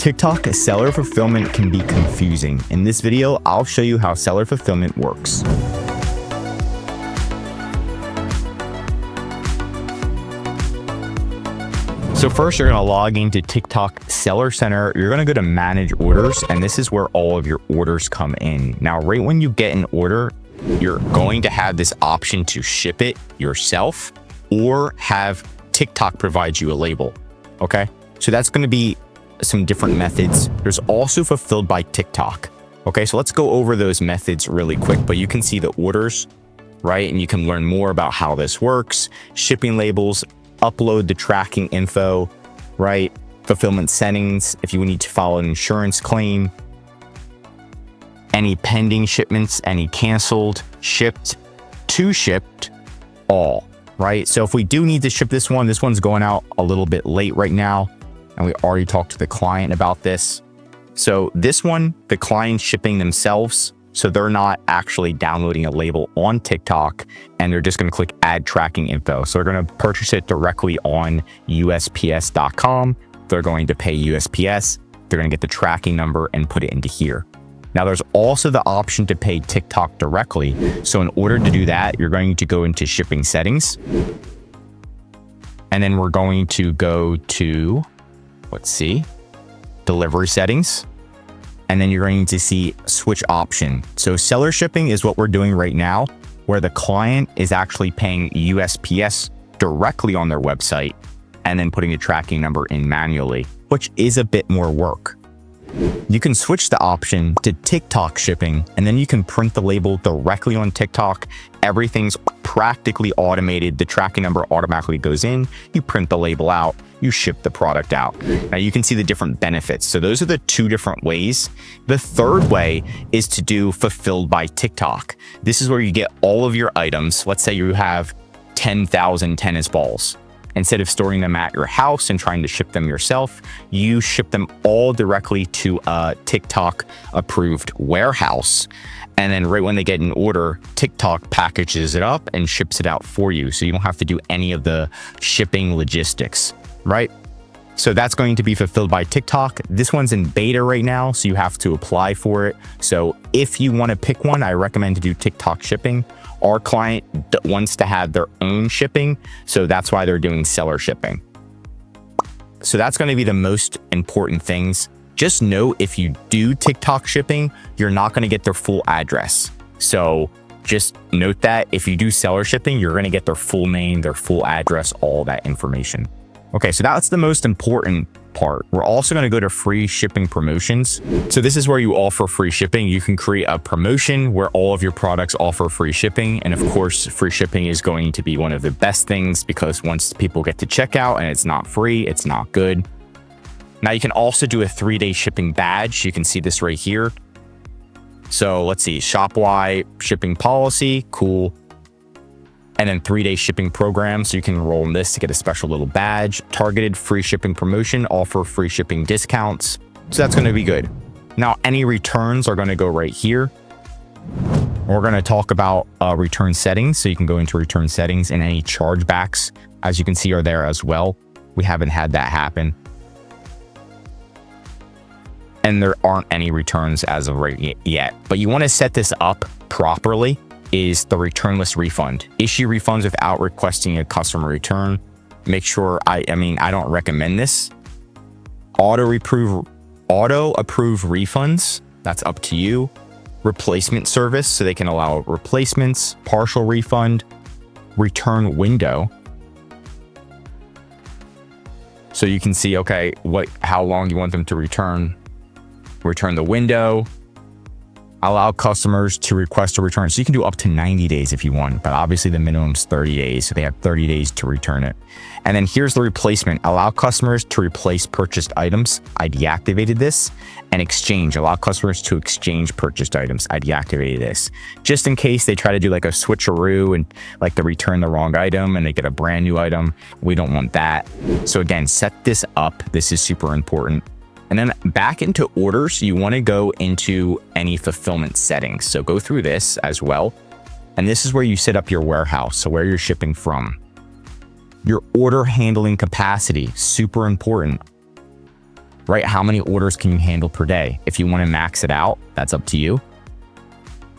TikTok seller fulfillment can be confusing. In this video, I'll show you how seller fulfillment works. So first, you're going to log into TikTok Seller Center. You're going to go to Manage Orders, and this is where all of your orders come in. Now, right when you get an order, you're going to have this option to ship it yourself or have TikTok provide you a label. Okay, so that's going to be some different methods. There's also fulfilled by TikTok. Okay, so let's go over those methods really quick, but you can see the orders, right? And you can learn more about how this works. Shipping labels, upload the tracking info, right? Fulfillment settings, if you need to file an insurance claim, any pending shipments, any canceled, shipped, to shipped, all, right? So if we do need to ship this one's going out a little bit late right now, and we already talked to the client about this. So this one, the client's shipping themselves, so they're not actually downloading a label on TikTok, and they're just going to click add tracking info. So they're going to purchase it directly on USPS.com. They're going to pay USPS. They're going to get the tracking number and put it into here. Now, there's also the option to pay TikTok directly. So in order to do that, you're going to go into shipping settings. And then we're going to go to, let's see, delivery settings. And then you're going to see switch option. So seller shipping is what we're doing right now, where the client is actually paying USPS directly on their website and then putting the tracking number in manually, which is a bit more work. You can switch the option to TikTok shipping, and then you can print the label directly on TikTok. Everything's practically automated. The tracking number automatically goes in, you print the label out, you ship the product out. Now you can see the different benefits. So those are the two different ways. The third way is to do fulfilled by TikTok. This is where you get all of your items. Let's say you have 10,000 tennis balls. Instead of storing them at your house and trying to ship them yourself, you ship them all directly to a TikTok approved warehouse. And then right when they get an order, TikTok packages it up and ships it out for you. So you don't have to do any of the shipping logistics, right? So that's going to be fulfilled by TikTok. This one's in beta right now, so you have to apply for it. So if you want to pick one, I recommend to do TikTok shipping. Our client wants to have their own shipping, so that's why they're doing seller shipping. So that's going to be the most important things. Just know if you do TikTok shipping, you're not going to get their full address. So just note that if you do seller shipping, you're going to get their full name, their full address, all that information. Okay, so that's the most important part. We're also going to go to free shipping promotions. So this is where you offer free shipping. You can create a promotion where all of your products offer free shipping. And of course, free shipping is going to be one of the best things, because once people get to checkout and it's not free, it's not good. Now you can also do a 3-day shipping badge. You can see this right here. So let's see, Shopify shipping policy, cool. And then 3-day shipping program. So you can enroll in this to get a special little badge. Targeted free shipping promotion, offer free shipping discounts. So that's going to be good. Now, any returns are going to go right here. We're going to talk about return settings. So you can go into return settings, and any chargebacks, as you can see, are there as well. We haven't had that happen. And there aren't any returns as of right yet. But you want to set this up properly. Is the returnless refund. Issue refunds without requesting a customer return. Make sure, I don't recommend this. Auto approve refunds. That's up to you. Replacement service, so they can allow replacements. Partial refund. Return window. So you can see, okay, how long you want them to return. Return the window. Allow customers to request a return. So you can do up to 90 days if you want, but obviously the minimum is 30 days. So they have 30 days to return it. And then here's the replacement. Allow customers to replace purchased items. I deactivated this. And exchange. Allow customers to exchange purchased items. I deactivated this. Just in case they try to do like a switcheroo and like they return the wrong item and they get a brand new item. We don't want that. So again, set this up. This is super important. And then back into orders, you want to go into any fulfillment settings. So go through this as well. And this is where you set up your warehouse. So where you're shipping from. Your order handling capacity, super important. right? How many orders can you handle per day? If you want to max it out, that's up to you.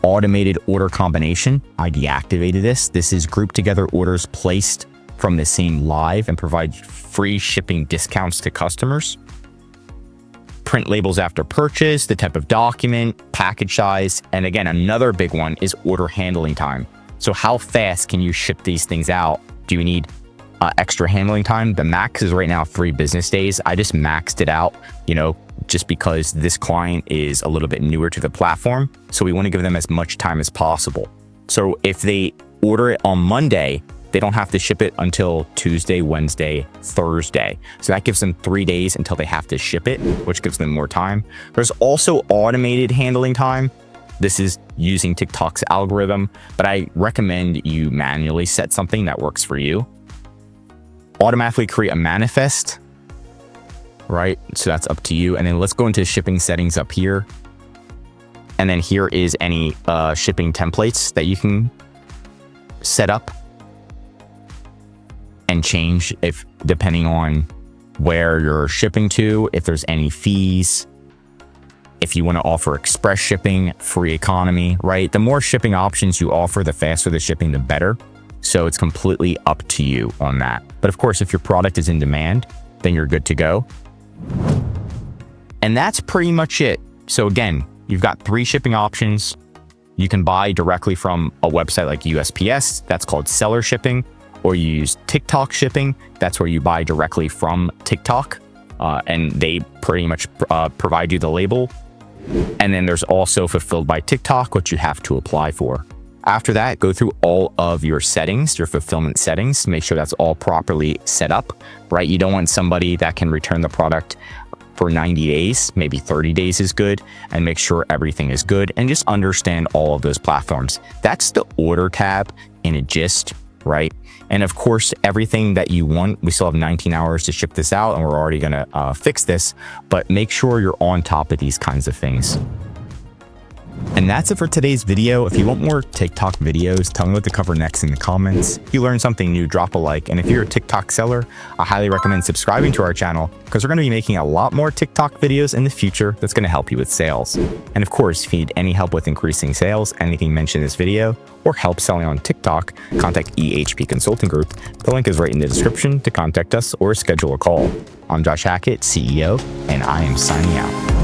Automated order combination, I deactivated this. This is group together orders placed from the same live and provide free shipping discounts to customers. Print labels after purchase, the type of document, package size, and again, another big one is order handling time. So how fast can you ship these things out? Do you need extra handling time? The max is right now 3 business days. I just maxed it out, just because this client is a little bit newer to the platform. So we want to give them as much time as possible. So if they order it on Monday, they don't have to ship it until Tuesday, Wednesday, Thursday. So that gives them 3 days until they have to ship it, which gives them more time. There's also automated handling time. This is using TikTok's algorithm, but I recommend you manually set something that works for you. Automatically create a manifest, right? So that's up to you. And then let's go into shipping settings up here. And then here is any shipping templates that you can set up and change if depending on where you're shipping to, if there's any fees, if you want to offer express shipping, free economy, right? The more shipping options you offer, the faster the shipping, the better. So it's completely up to you on that. But of course, if your product is in demand, then you're good to go. And that's pretty much it. So again, you've got 3 shipping options. You can buy directly from a website like USPS, that's called seller shipping. Or you use TikTok shipping. That's where you buy directly from TikTok, and they pretty much provide you the label. And then there's also fulfilled by TikTok, which you have to apply for. After that, go through all of your settings, your fulfillment settings, make sure that's all properly set up, right? You don't want somebody that can return the product for 90 days, maybe 30 days is good, and make sure everything is good and just understand all of those platforms. That's the order tab in a gist, right? And of course, everything that you want, we still have 19 hours to ship this out and we're already gonna fix this, but make sure you're on top of these kinds of things. And that's it for today's video. If you want more TikTok videos, tell me what to cover next in the comments. If you learned something new, drop a like. And if you're a TikTok seller, I highly recommend subscribing to our channel because we're going to be making a lot more TikTok videos in the future that's going to help you with sales. And of course, if you need any help with increasing sales, anything mentioned in this video, or help selling on TikTok, contact EHP Consulting Group. The link is right in the description to contact us or schedule a call. I'm Josh Hackett, CEO, and I am signing out.